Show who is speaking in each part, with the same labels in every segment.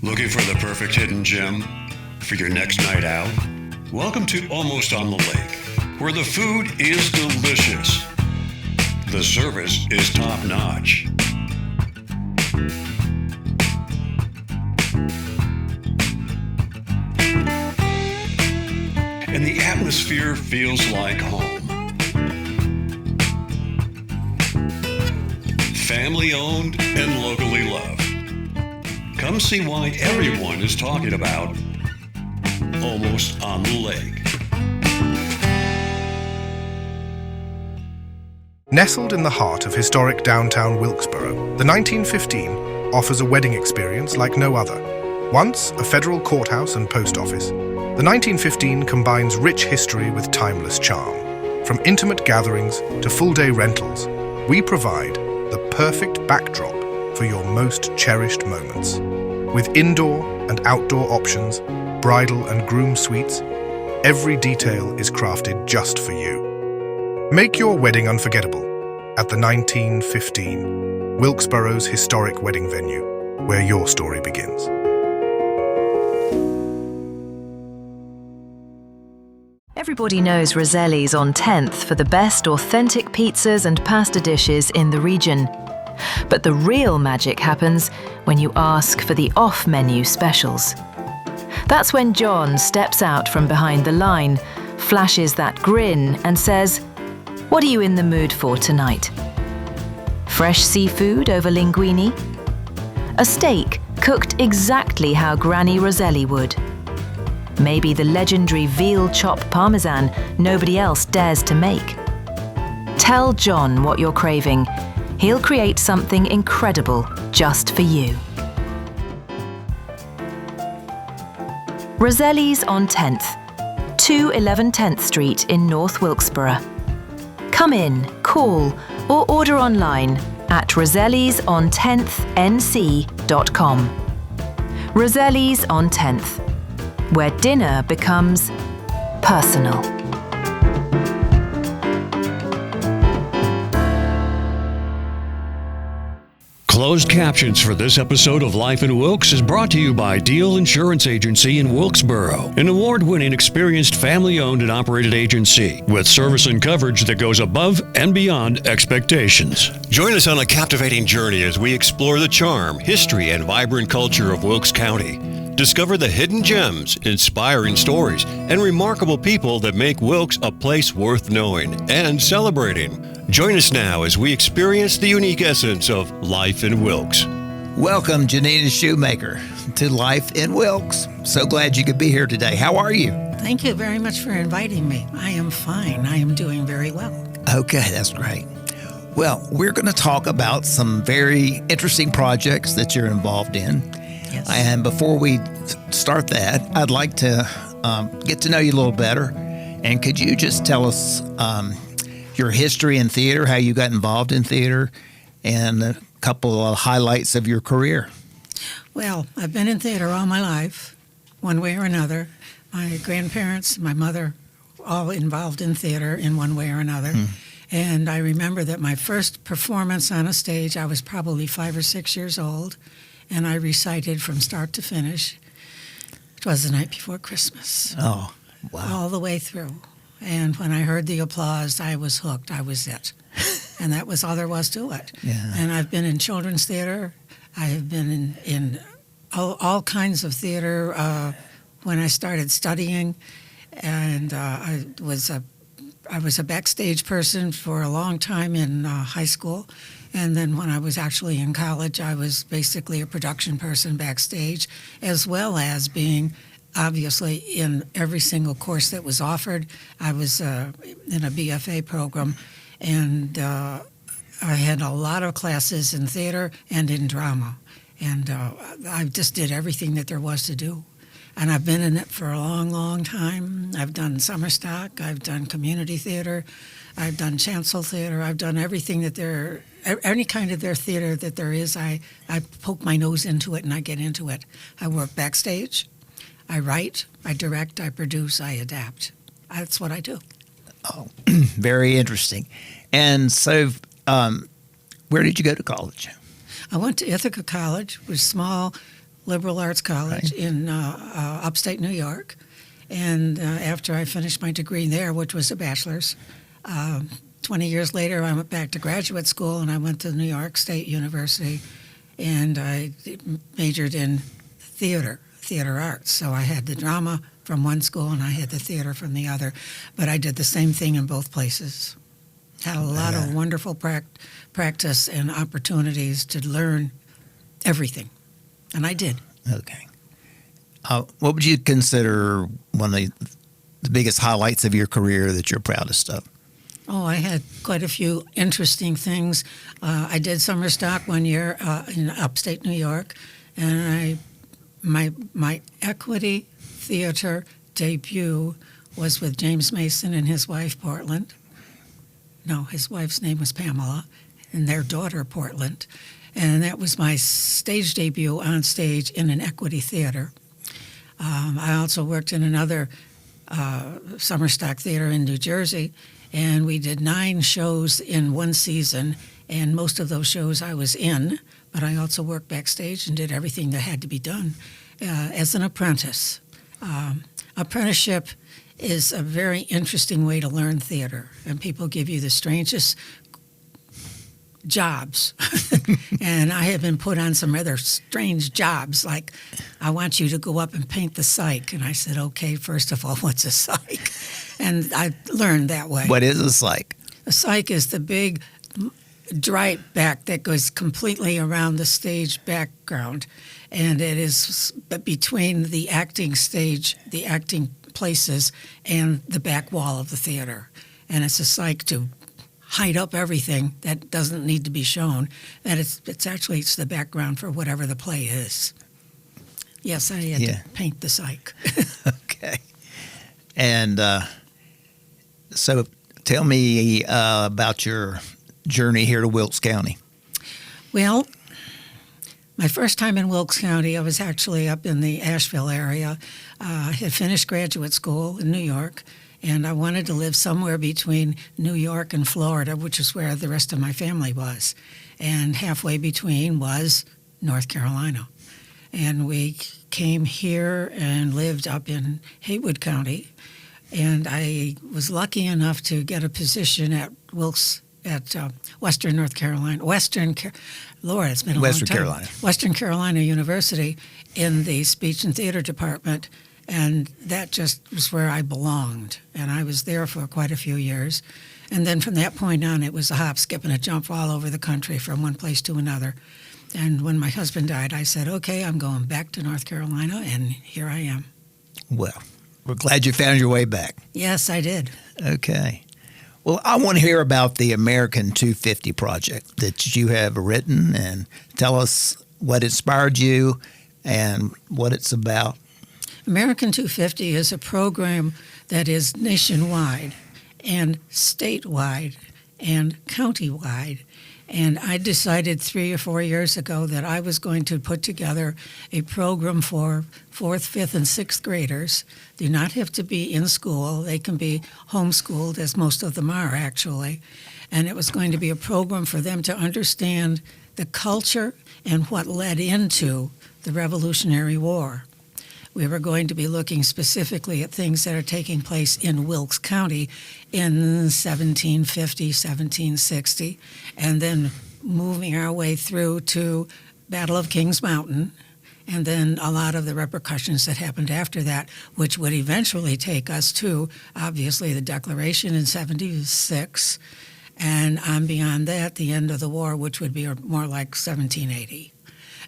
Speaker 1: Looking for the perfect hidden gem for your next night out? Welcome to Almost on the Lake, where the food is delicious. The service is top-notch. And the atmosphere feels like home. Family owned and locally loved. Come see why everyone is talking about Almost on the Lake.
Speaker 2: Nestled in the heart of historic downtown Wilkesboro, the 1915 offers a wedding experience like no other. Once a federal courthouse and post office, the 1915 combines rich history with timeless charm. From intimate gatherings to full-day rentals, we provide the perfect backdrop for your most cherished moments. With indoor and outdoor options, bridal and groom suites, every detail is crafted just for you. Make your wedding unforgettable at the 1915, Wilkesboro's historic wedding venue, where your story begins.
Speaker 3: Everybody knows Roselli's on 10th for the best authentic pizzas and pasta dishes in the region. But the real magic happens when you ask for the off-menu specials. That's when John steps out from behind the line, flashes that grin and says, "What are you in the mood for tonight? Fresh seafood over linguine? A steak cooked exactly how Granny Roselli would? Maybe the legendary veal chop parmesan nobody else dares to make? Tell John what you're craving. He'll create something incredible just for you." Roselli's on 10th, 211 10th Street in North Wilkesboro. Come in, call, or order online at rosellisOn10thnc.com. Roselli's on 10th, where dinner becomes personal.
Speaker 1: Closed captions for this episode of Life in Wilkes is brought to you by Deal Insurance Agency in Wilkesboro, an award-winning, experienced, family-owned and operated agency with service and coverage that goes above and beyond expectations. Join us on a captivating journey as we explore the charm, history, and vibrant culture of Wilkes County. Discover the hidden gems, inspiring stories, and remarkable people that make Wilkes a place worth knowing and celebrating. Join us now as we experience the unique essence of life in Wilkes.
Speaker 4: Welcome, Janina Shoemaker, to Life in Wilkes. So glad you could be here today. How are you?
Speaker 5: Thank you very much for inviting me. I am fine. I am doing very well.
Speaker 4: Okay, that's great. Well, we're going to talk about some very interesting projects that you're involved in.
Speaker 5: Yes.
Speaker 4: And before we start that, I'd like to get to know you a little better. And could you just tell us your history in theater, how you got involved in theater, and a couple of highlights of your career?
Speaker 5: Well, I've been in theater all my life, one way or another. My grandparents, my mother, all involved in theater in one way or another. And I remember that my first performance on a stage, I was probably 5 or 6 years old, and I recited from start to finish. It was the night before Christmas.
Speaker 4: Oh, wow.
Speaker 5: All the way through. And when I heard the applause, I was hooked. I was it. And that was all there was to it.
Speaker 4: Yeah.
Speaker 5: And I've been in children's theater. I have been in all kinds of theater when I started studying. And I was a backstage person for a long time in high school. And then when I was actually in college, I was basically a production person backstage, as well as being obviously in every single course that was offered. I was in a BFA program, and I had a lot of classes in theater and in drama. And I just did everything that there was to do. And I've been in it for a long, long time. I've done summer stock. I've done community theater. I've done chancel theater. I've done everything that any kind of their theater that there is. I poke my nose into it and I get into it. I work backstage. I write, I direct, I produce, I adapt. That's what I do.
Speaker 4: Oh, very interesting. And so where did you go to college?
Speaker 5: I went to Ithaca College, which was small, liberal arts college in upstate New York. And after I finished my degree there, which was a bachelor's, 20 years later, I went back to graduate school, and I went to New York State University, and I majored in theater arts. So I had the drama from one school, and I had the theater from the other. But I did the same thing in both places. Had a lot of wonderful practice and opportunities to learn everything, and I did.
Speaker 4: Okay. What would you consider one of the biggest highlights of your career that you're proudest of?
Speaker 5: Oh, I had quite a few interesting things. I did summer stock one year in upstate New York, and my equity theater debut was with James Mason and his wife, Portland. No, his wife's name was Pamela, and their daughter, Portland. And that was my stage debut on stage in an equity theater. I also worked in another summer stock theater in New Jersey, and we did 9 shows in one season, and most of those shows I was in, but I also worked backstage and did everything that had to be done as an apprentice. Apprenticeship is a very interesting way to learn theater, and people give you the strangest jobs. And I have been put on some rather strange jobs, like, I want you to go up and paint the cyc. And I said, okay, first of all, what's a cyc? And I learned that way.
Speaker 4: What is a cyc?
Speaker 5: A cyc is the big dry back that goes completely around the stage background. And it is between the acting stage, the acting places, and the back wall of the theater. And it's a cyc to hide up everything that doesn't need to be shown. And it's the background for whatever the play is. Yes, I had to paint the cyc.
Speaker 4: Okay. And so tell me about your journey here to Wilkes County.
Speaker 5: Well, my first time in Wilkes County, I was actually up in the Asheville area. I had finished graduate school in New York, and I wanted to live somewhere between New York and Florida, which is where the rest of my family was. And halfway between was North Carolina. And we came here and lived up in Haywood County. And I was lucky enough to get a position at Western North Carolina, Western Carolina University in the speech and theater department. And that just was where I belonged. And I was there for quite a few years. And then from that point on, it was a hop, skip, and a jump all over the country from one place to another. And when my husband died, I said, okay, I'm going back to North Carolina, and here I am.
Speaker 4: Well, we're glad you found your way back.
Speaker 5: Yes, I did.
Speaker 4: Okay. Well, I want to hear about the American 250 project that you have written, and tell us what inspired you and what it's about.
Speaker 5: American 250 is a program that is nationwide and statewide and countywide. And I decided 3 or 4 years ago that I was going to put together a program for 4th, 5th, and 6th graders. They do not have to be in school. They can be homeschooled, as most of them are, actually. And it was going to be a program for them to understand the culture and what led into the Revolutionary War. We were going to be looking specifically at things that are taking place in Wilkes County in 1750, 1760, and then moving our way through to Battle of Kings Mountain, and then a lot of the repercussions that happened after that, which would eventually take us to, obviously, the Declaration in 76, and on beyond that, the end of the war, which would be more like 1780.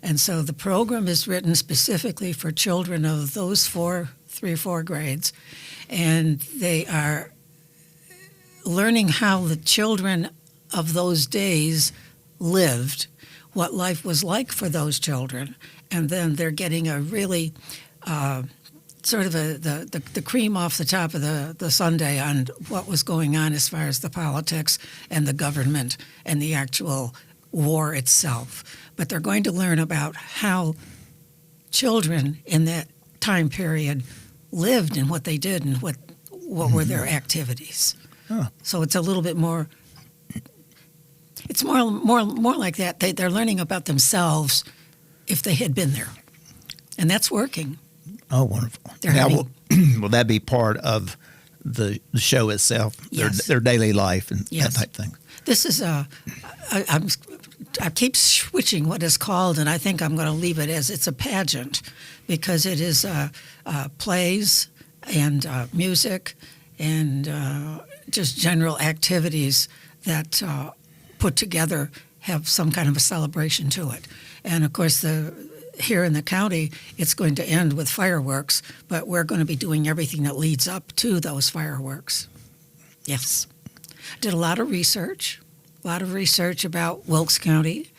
Speaker 5: And so the program is written specifically for children of those 3 or 4 grades, and they are learning how the children of those days lived, what life was like for those children, and then they're getting a really sort of the cream off the top of the sundae on what was going on as far as the politics and the government and the actual war itself. But they're going to learn about how children in that time period lived and what they did and what were their activities.
Speaker 4: Huh.
Speaker 5: So it's a little bit more. It's more like that. They're learning about themselves if they had been there. and that's working.
Speaker 4: Oh, wonderful.
Speaker 5: They're
Speaker 4: Now,
Speaker 5: having-
Speaker 4: will that be part of the show itself,
Speaker 5: Yes.
Speaker 4: their daily life and
Speaker 5: Yes.
Speaker 4: that type thing?
Speaker 5: This is I keep switching what it's called, and I think I'm going to leave it as it's a pageant, because it is plays and music and just general activities that put together have some kind of a celebration to it. And of course, here in the county, it's going to end with fireworks, but we're going to be doing everything that leads up to those fireworks. Yes. Did a lot of research about Wilkes County.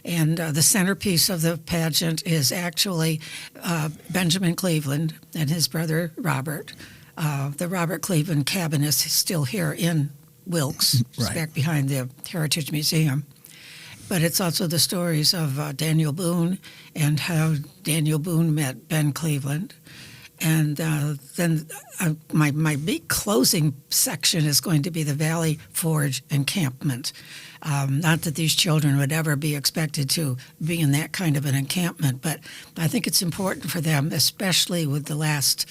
Speaker 5: And the centerpiece of the pageant is actually Benjamin Cleveland and his brother Robert. The Robert Cleveland cabin is still here in Wilkes. It's
Speaker 4: Right.
Speaker 5: back behind the Heritage Museum. But it's also the stories of Daniel Boone and how Daniel Boone met Ben Cleveland. And then my big closing section is going to be the Valley Forge encampment. Not that these children would ever be expected to be in that kind of an encampment, but I think it's important for them, especially with the last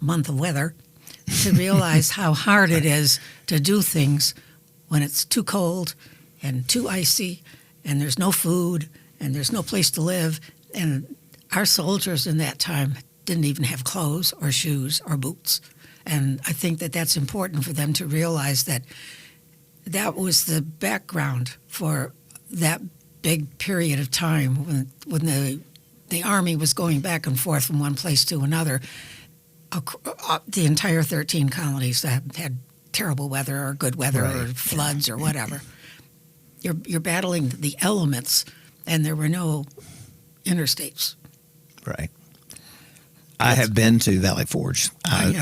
Speaker 5: month of weather, to realize how hard it is to do things when it's too cold and too icy and there's no food and there's no place to live. And our soldiers in that time didn't even have clothes or shoes or boots. And I think that that's important for them to realize that that was the background for that big period of time when the Army was going back and forth from one place to another. The entire 13 colonies that had terrible weather or good weather or floods or whatever. You're battling the elements, and there were no interstates.
Speaker 4: Right. I have been to Valley Forge,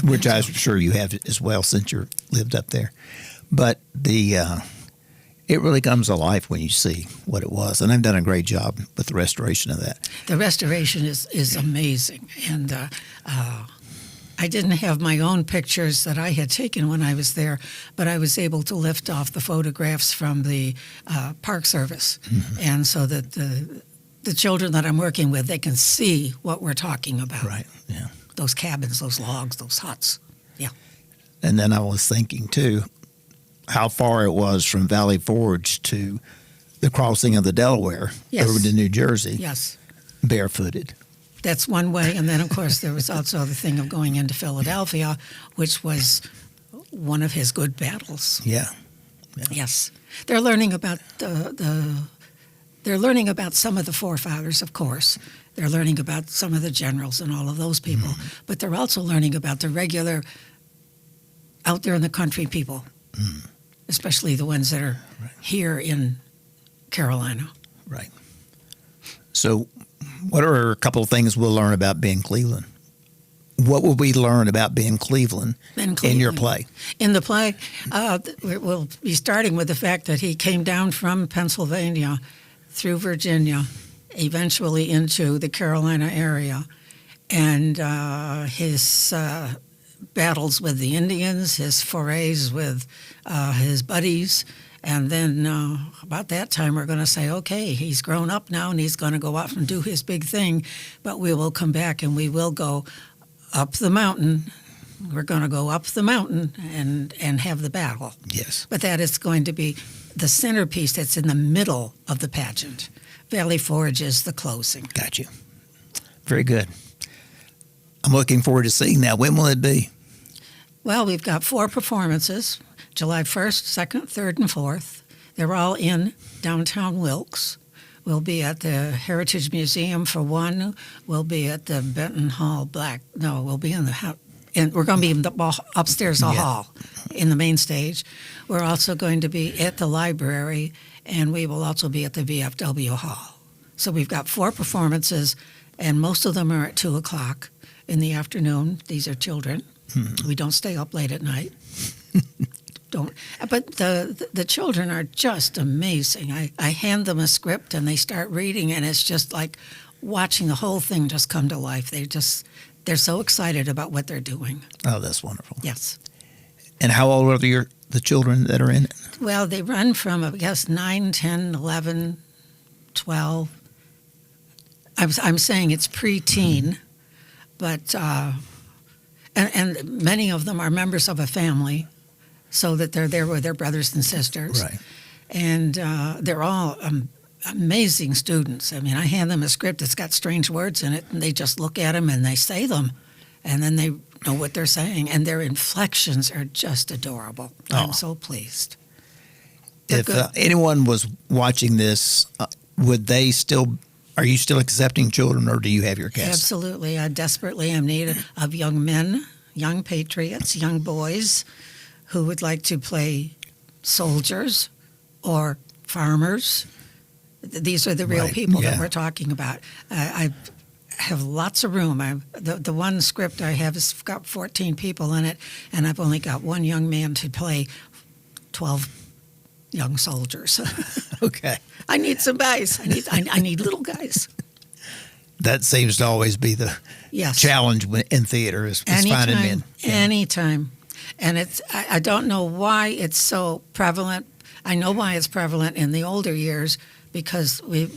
Speaker 4: which I'm sure you have as well since you lived up there. But it really comes to life when you see what it was. And I've done a great job with the restoration of that.
Speaker 5: The restoration is amazing. And I didn't have my own pictures that I had taken when I was there, but I was able to lift off the photographs from the Park Service. Mm-hmm. And so that the children that I'm working with, they can see what we're talking about.
Speaker 4: Right, yeah.
Speaker 5: Those cabins, those logs, those huts. Yeah.
Speaker 4: And then I was thinking, too, how far it was from Valley Forge to the crossing of the Delaware over to New Jersey.
Speaker 5: Yes.
Speaker 4: Barefooted.
Speaker 5: That's one way. And then, of course, there was also the thing of going into Philadelphia, which was one of his good battles.
Speaker 4: Yeah.
Speaker 5: Yes. They're learning about they're learning about some of the forefathers, of course. They're learning about some of the generals and all of those people. Mm. But they're also learning about the regular out there in the country people, especially the ones that are here in Carolina.
Speaker 4: Right. So what are a couple of things we'll learn about Ben Cleveland? What will we learn about Ben Cleveland in your play?
Speaker 5: In the play, we'll be starting with the fact that he came down from Pennsylvania through Virginia, eventually into the Carolina area, and his battles with the Indians, his forays with his buddies, and then about that time we're going to say, okay, he's grown up now and he's going to go off and do his big thing, but we will come back and we will go up the mountain. We're going to go up the mountain and have the battle.
Speaker 4: Yes.
Speaker 5: But that is going to be the centerpiece that's in the middle of the pageant. Valley Forge is the closing.
Speaker 4: Got you. Very good. I'm looking forward to seeing that. When will it be?
Speaker 5: Well, we've got 4 performances, July 1st, 2nd, 3rd, and 4th. They're all in downtown Wilkes. We'll be at the Heritage Museum for one. We'll be at the Benton Hall we'll be in the we're going to be in the upstairs hall in the main stage. We're also going to be at the library, and we will also be at the VFW hall. So we've got 4 performances, and most of them are at 2 o'clock in the afternoon. These are children. We don't stay up late at night. But the children are just amazing. I hand them a script, and they start reading, and it's just like watching the whole thing just come to life. They're so excited about what they're doing.
Speaker 4: Oh, that's wonderful.
Speaker 5: Yes.
Speaker 4: And how old are the children that are in it?
Speaker 5: Well, they run from, I guess, 9, 10, 11, 12. I'm saying it's preteen, but and many of them are members of a family, so that they're there with their brothers and sisters.
Speaker 4: Right.
Speaker 5: And they're all amazing students. I mean, I hand them a script that's got strange words in it, and they just look at them and they say them, and then they know what they're saying, and their inflections are just adorable. I'm so pleased.
Speaker 4: If anyone was watching this, are you still accepting children, or do you have your cast?
Speaker 5: Absolutely. I desperately am in need of young men, young patriots, young boys who would like to play soldiers or farmers. These are the real people that we're talking about. I have lots of room. The one script I have has got 14 people in it, and I've only got one young man to play 12 young soldiers.
Speaker 4: Okay.
Speaker 5: I need some guys. I need little guys.
Speaker 4: That seems to always be the challenge in theater is finding men.
Speaker 5: Anytime. And I don't know why it's so prevalent. I know why it's prevalent in the older years, because we're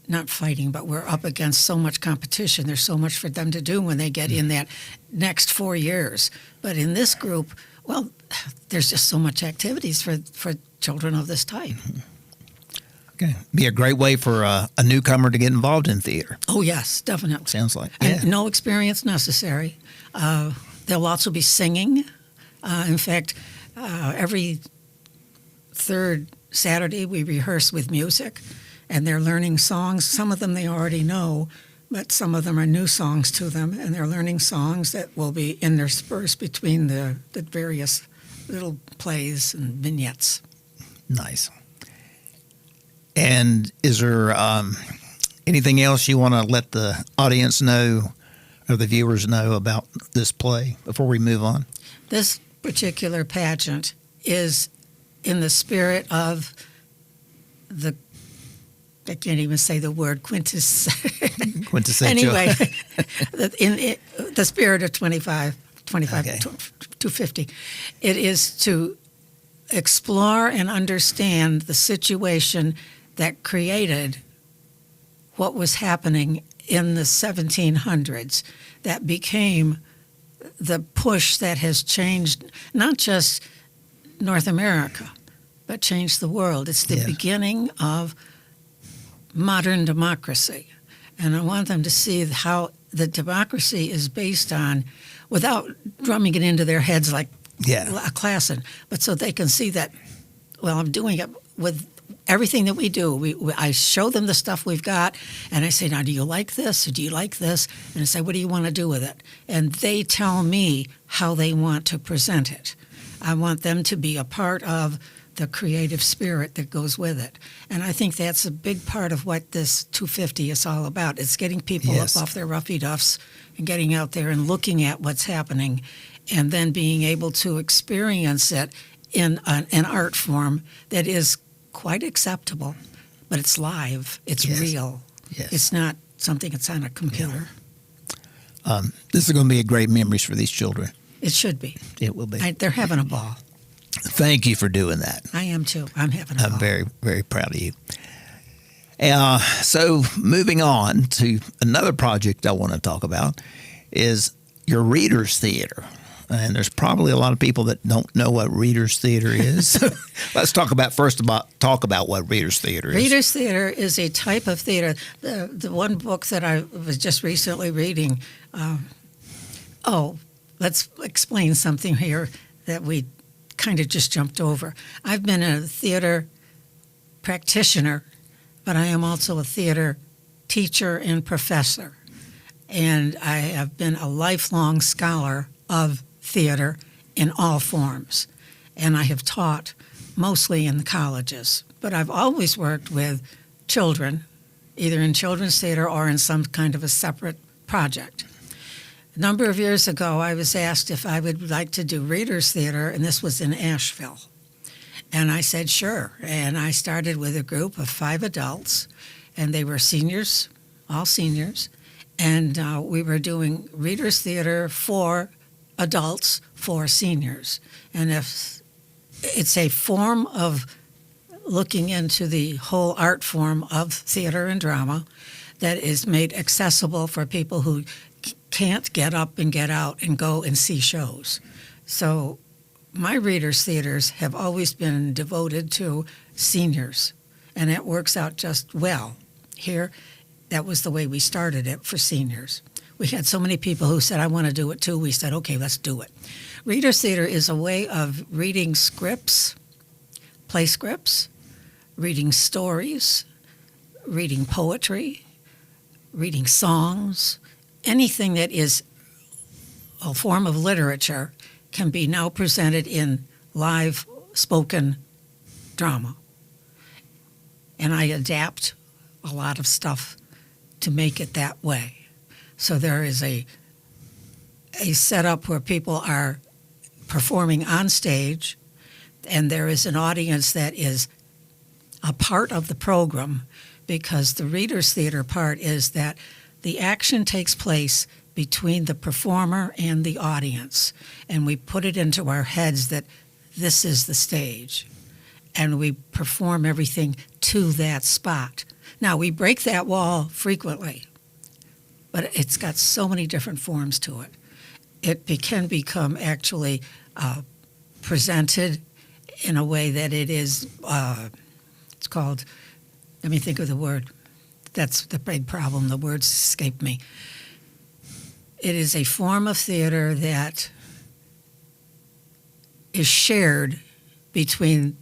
Speaker 5: not fighting, but we're up against so much competition. There's so much for them to do when they get in that next 4 years. But in this group, well, there's just so much activities for children of this type.
Speaker 4: Okay. Be a great way for a newcomer to get involved in theater.
Speaker 5: Oh, yes, definitely.
Speaker 4: Sounds like.
Speaker 5: And no experience necessary. There'll also be singing. In fact, every third Saturday we rehearse with music, and they're learning songs. Some of them they already know, but some of them are new songs to them, and they're learning songs that will be interspersed between the various little plays and vignettes.
Speaker 4: Nice. And is there anything else you want to let the audience know or the viewers know about this play before we move on?
Speaker 5: This particular pageant is in the spirit of I can't even say the word
Speaker 4: quintessential.
Speaker 5: Anyway, in the spirit of 25, okay. 250. It is to explore and understand the situation that created what was happening in the 1700s that became the push that has changed not just North America, but changed the world. It's the beginning of modern democracy. And I want them to see how the democracy is based on, without drumming it into their heads like a class, but so they can see that, well, I'm doing it with everything that we do. I show them the stuff we've got, and I say, now, do you like this? Or do you like this? And I say, what do you want to do with it? And they tell me how they want to present it. I want them to be a part of the creative spirit that goes with it. And I think that's a big part of what this 250 is all about. It's getting people up off their roughy duffs and getting out there and looking at what's happening, and then being able to experience it in an art form that is quite acceptable, but it's live, it's real. Yes. It's not something that's on a computer.
Speaker 4: Yeah. This is going to be a great memories for these children.
Speaker 5: It should be.
Speaker 4: It will be.
Speaker 5: They're having a ball.
Speaker 4: Thank you for doing that.
Speaker 5: I am too. I'm having a ball.
Speaker 4: I'm very, very proud of you. So moving on to another project I want to talk about is your Readers Theater. And there's probably a lot of people that don't know what Readers Theater is. Let's talk about what Readers Theater is.
Speaker 5: Readers Theater is a type of theater. The one book that I was just recently reading, let's explain something here that we kind of just jumped over. I've been a theater practitioner, but I am also a theater teacher and professor. And I have been a lifelong scholar of theater in all forms. And I have taught mostly in the colleges. But I've always worked with children, either in children's theater or in some kind of a separate project. A number of years ago, I was asked if I would like to do Readers Theater, and this was in Asheville. And I said, sure. And I started with a group of 5 adults, and they were seniors, all seniors. And we were doing Readers Theater for adults, for seniors. And if it's a form of looking into the whole art form of theater and drama that is made accessible for people who can't get up and get out and go and see shows. So my readers' theaters have always been devoted to seniors, and it works out just well. Here, that was the way we started it for seniors. We had so many people who said, I want to do it too. We said, okay, let's do it. Readers' theater is a way of reading scripts, play scripts, reading stories, reading poetry, reading songs. Anything that is a form of literature can be now presented in live spoken drama. And I adapt a lot of stuff to make it that way. So there is a setup where people are performing on stage, and there is an audience that is a part of the program, because the Reader's Theater part is that the action takes place between the performer and the audience, and we put it into our heads that this is the stage, and we perform everything to that spot. Now, we break that wall frequently, but it's got so many different forms to it. It can become actually presented in a way that it is, it's called, let me think of the word. That's the big problem. The words escape me. It is a form of theater that is shared between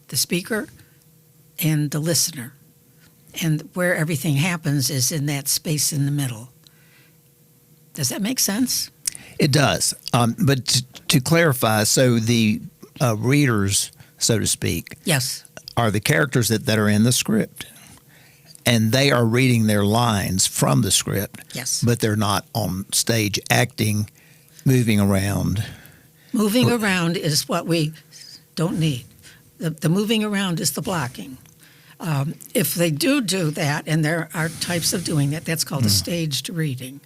Speaker 5: the speaker and the listener. And where everything happens is in that space in the middle. Does that make sense?
Speaker 4: It does. But to clarify, so the readers, so to speak,
Speaker 5: Yes.
Speaker 4: are the characters that are in the script, and they are reading their lines from the script.
Speaker 5: Yes.
Speaker 4: But they're not on stage acting, moving around.
Speaker 5: Moving around is what we don't need. The moving around is the blocking. If they do that, and there are types of doing that, that's called a staged reading.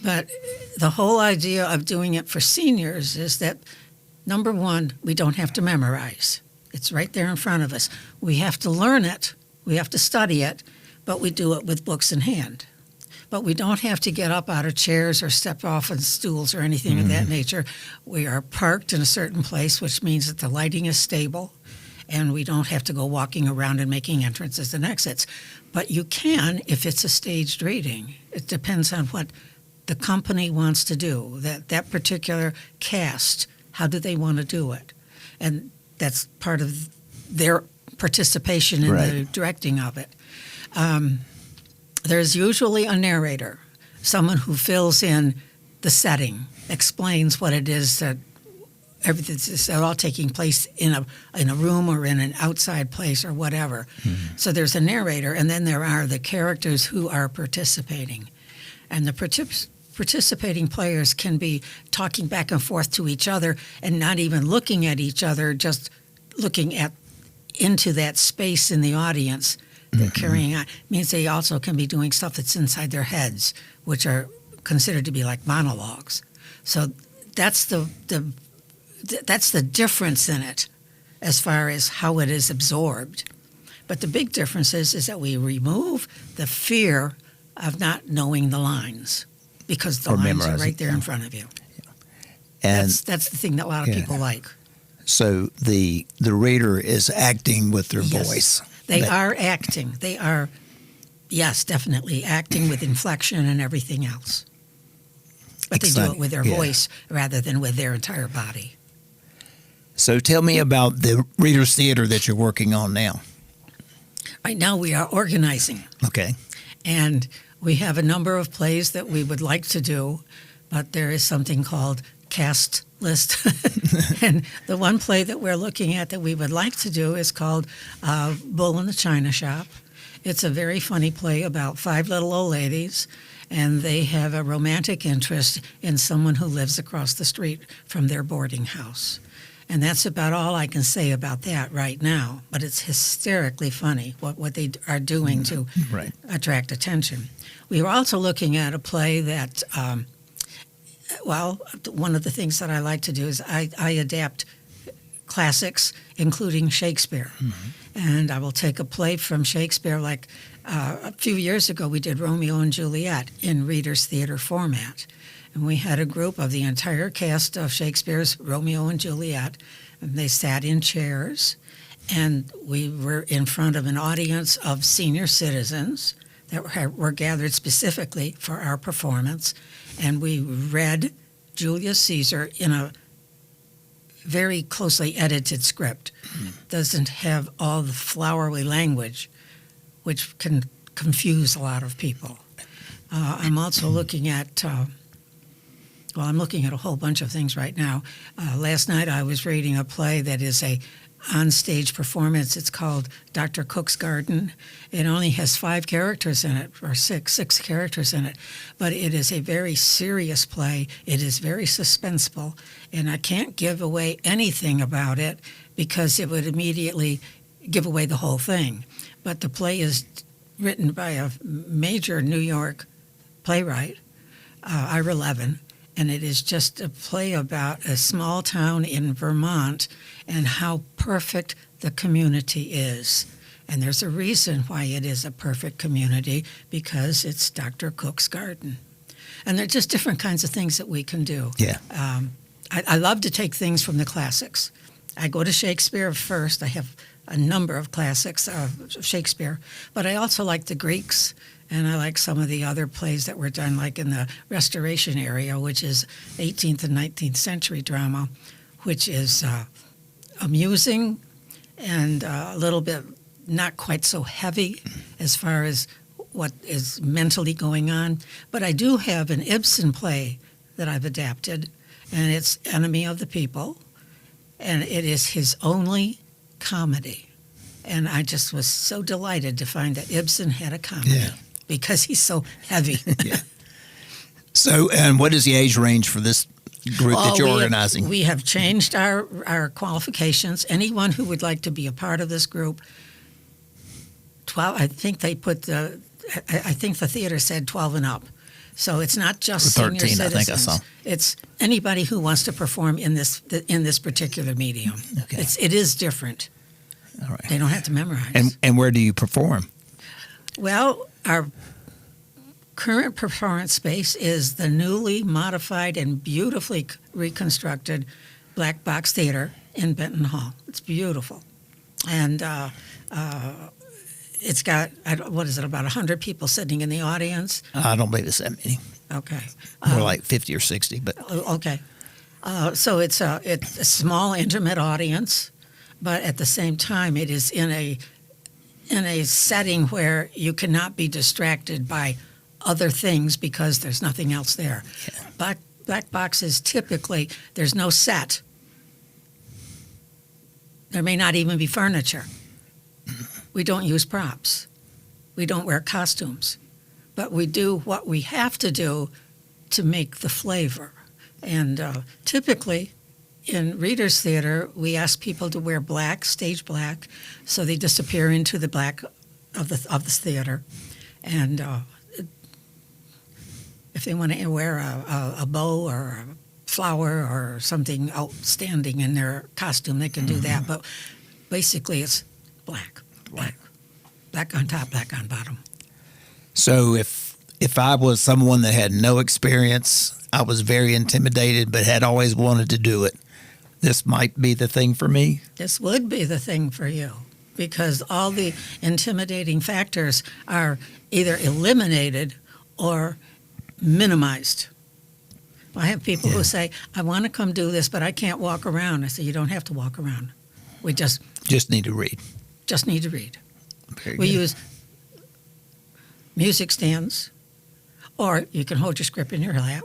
Speaker 5: But the whole idea of doing it for seniors is that, number one, we don't have to memorize. It's right there in front of us. We have to learn it, we have to study it, but we do it with books in hand. But we don't have to get up out of chairs or step off on stools or anything of that nature. We are parked in a certain place, which means that the lighting is stable, and we don't have to go walking around and making entrances and exits. But you can if it's a staged reading. It depends on what the company wants to do, that particular cast, how do they want to do it? And that's part of their participation in the directing of it. There's usually a narrator, someone who fills in the setting, explains what it is that everything's all taking place in a room or in an outside place or whatever. Mm-hmm. So there's a narrator, and then there are the characters who are participating. And the participating players can be talking back and forth to each other and not even looking at each other, just looking into that space in the audience. They're carrying on. It means they also can be doing stuff that's inside their heads, which are considered to be like monologues. So that's the difference in it as far as how it is absorbed. But the big difference is that we remove the fear of not knowing the lines, because the lines are right there in front of you. And that's the thing that a lot of people like.
Speaker 4: So the reader is acting with their voice.
Speaker 5: They are acting. They are, yes, definitely acting with inflection and everything else. But they do it with their voice rather than with their entire body.
Speaker 4: So tell me about the Reader's Theater that you're working on now.
Speaker 5: Right now we are organizing.
Speaker 4: Okay.
Speaker 5: And we have a number of plays that we would like to do, but there is something called cast list. And the one play that we're looking at that we would like to do is called Bull in the China Shop. It's a very funny play about 5 little old ladies, and they have a romantic interest in someone who lives across the street from their boarding house. And that's about all I can say about that right now. But it's hysterically funny what they are doing to attract attention. We were also looking at a play that, one of the things that I like to do is I adapt classics, including Shakespeare. Mm-hmm. And I will take a play from Shakespeare, like a few years ago we did Romeo and Juliet in Reader's Theater format. And we had a group of the entire cast of Shakespeare's Romeo and Juliet, and they sat in chairs, and we were in front of an audience of senior citizens that were gathered specifically for our performance, and we read Julius Caesar in a very closely edited script. Doesn't have all the flowery language, which can confuse a lot of people. I'm also looking at, I'm looking at a whole bunch of things right now. Last night I was reading a play that is a on-stage performance. It's called Dr. Cook's Garden. It only has 5 characters in it, or six characters in it, but it is a very serious play. It is very suspenseful, and I can't give away anything about it because it would immediately give away the whole thing. But the play is written by a major New York playwright, Ira Levin, and it is just a play about a small town in Vermont and how perfect the community is. And there's a reason why it is a perfect community, because it's Dr. Cook's garden. And they're just different kinds of things that we can do.
Speaker 4: Yeah.
Speaker 5: I love to take things from the classics. I go to Shakespeare first. I have a number of classics of Shakespeare, but I also like the Greeks, and I like some of the other plays that were done, like in the Restoration area, which is 18th and 19th century drama, which is amusing and a little bit not quite so heavy as far as what is mentally going on. But I do have an Ibsen play that I've adapted, and it's Enemy of the People, and it is his only comedy. And I just was so delighted to find that Ibsen had a comedy because he's so heavy.
Speaker 4: Yeah. So, and what is the age range for this group that you're organizing?
Speaker 5: We have changed our qualifications. Anyone who would like to be a part of this group, 12. I think they put I think the theater said 12 and up. So it's not just
Speaker 4: 13,
Speaker 5: senior citizens.
Speaker 4: I think I saw.
Speaker 5: It's anybody who wants to perform in this particular medium.
Speaker 4: Okay.
Speaker 5: It is different.
Speaker 4: All right.
Speaker 5: They don't have to memorize.
Speaker 4: And where do you perform?
Speaker 5: Well, our current performance space is the newly modified and beautifully reconstructed Black Box Theater in Benton Hall. It's beautiful. And it's got, what is it, about 100 people sitting in the audience?
Speaker 4: I don't believe it's that many.
Speaker 5: Okay.
Speaker 4: More like 50 or 60, but
Speaker 5: Okay. So it's a small, intimate audience, but at the same time, it is in a setting where you cannot be distracted by other things because there's nothing else there. Yeah. Black boxes, typically, there's no set. There may not even be furniture. We don't use props. We don't wear costumes. But we do what we have to do to make the flavor. And typically, in Reader's Theater, we ask people to wear black, stage black, so they disappear into the black of the theater. And if they want to wear a bow or a flower or something outstanding in their costume, they can do that. But basically, it's black. Black on top, black on bottom.
Speaker 4: So if I was someone that had no experience, I was very intimidated, but had always wanted to do it, this might be the thing for me?
Speaker 5: This would be the thing for you, because all the intimidating factors are either eliminated or minimized. I have people who say, I want to come do this, but I can't walk around. I say, you don't have to walk around. We just
Speaker 4: need to read.
Speaker 5: Just need to read.
Speaker 4: Very
Speaker 5: we
Speaker 4: good.
Speaker 5: use music stands, or you can hold your script in your lap.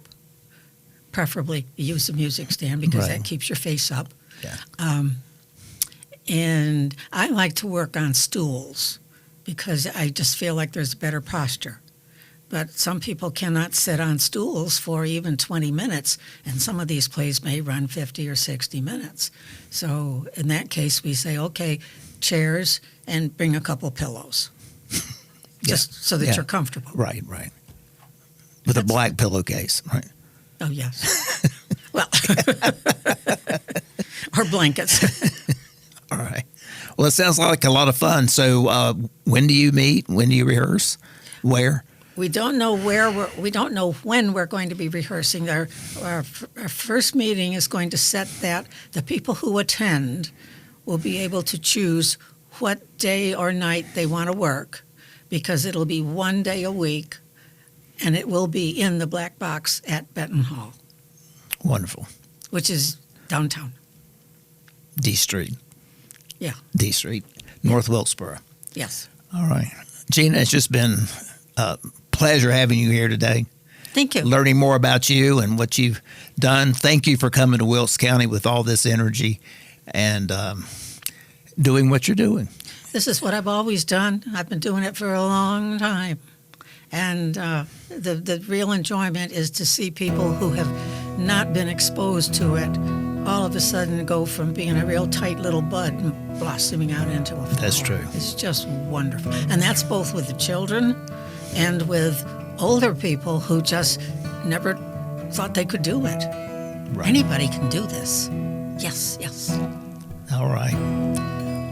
Speaker 5: Preferably use the music stand because that keeps your face up.
Speaker 4: Yeah.
Speaker 5: And I like to work on stools because I just feel like there's better posture. But some people cannot sit on stools for even 20 minutes, and some of these plays may run 50 or 60 minutes. So in that case, we say, okay, chairs, and bring a couple pillows, just so that you're comfortable.
Speaker 4: Right. With a black pillowcase, right?
Speaker 5: Oh, yes. Well, or blankets.
Speaker 4: All right. Well, it sounds like a lot of fun. So when do you meet? When do you rehearse? Where?
Speaker 5: We don't know we don't know when we're going to be rehearsing. Our first meeting is going to set that the people who attend will be able to choose what day or night they want to work, because it'll be one day a week, and it will be in the Black Box at Benton Hall.
Speaker 4: Wonderful.
Speaker 5: Which is downtown.
Speaker 4: D Street.
Speaker 5: Yeah.
Speaker 4: D Street, North Wilkesboro.
Speaker 5: Yes.
Speaker 4: All right. Gina, it's just been a pleasure having you here today.
Speaker 5: Thank you.
Speaker 4: Learning more about you and what you've done. Thank you for coming to Wilkes County with all this energy and doing what you're doing.
Speaker 5: This is what I've always done. I've been doing it for a long time. And the real enjoyment is to see people who have not been exposed to it all of a sudden go from being a real tight little bud and blossoming out into a flower.
Speaker 4: That's true.
Speaker 5: It's just wonderful. And that's both with the children and with older people who just never thought they could do it.
Speaker 4: Right.
Speaker 5: Anybody can do this. Yes, yes.
Speaker 4: All right.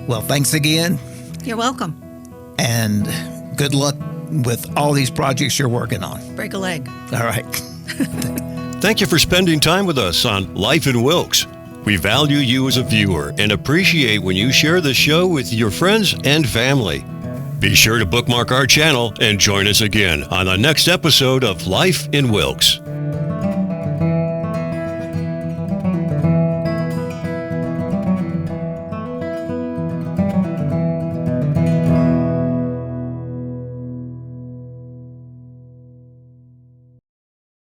Speaker 4: Well, thanks again.
Speaker 5: You're welcome.
Speaker 4: And good luck with all these projects you're working on.
Speaker 5: Break a leg.
Speaker 4: All right.
Speaker 1: Thank you for spending time with us on Life in Wilkes. We value you as a viewer and appreciate when you share the show with your friends and family. Be sure to bookmark our channel and join us again on the next episode of Life in Wilkes.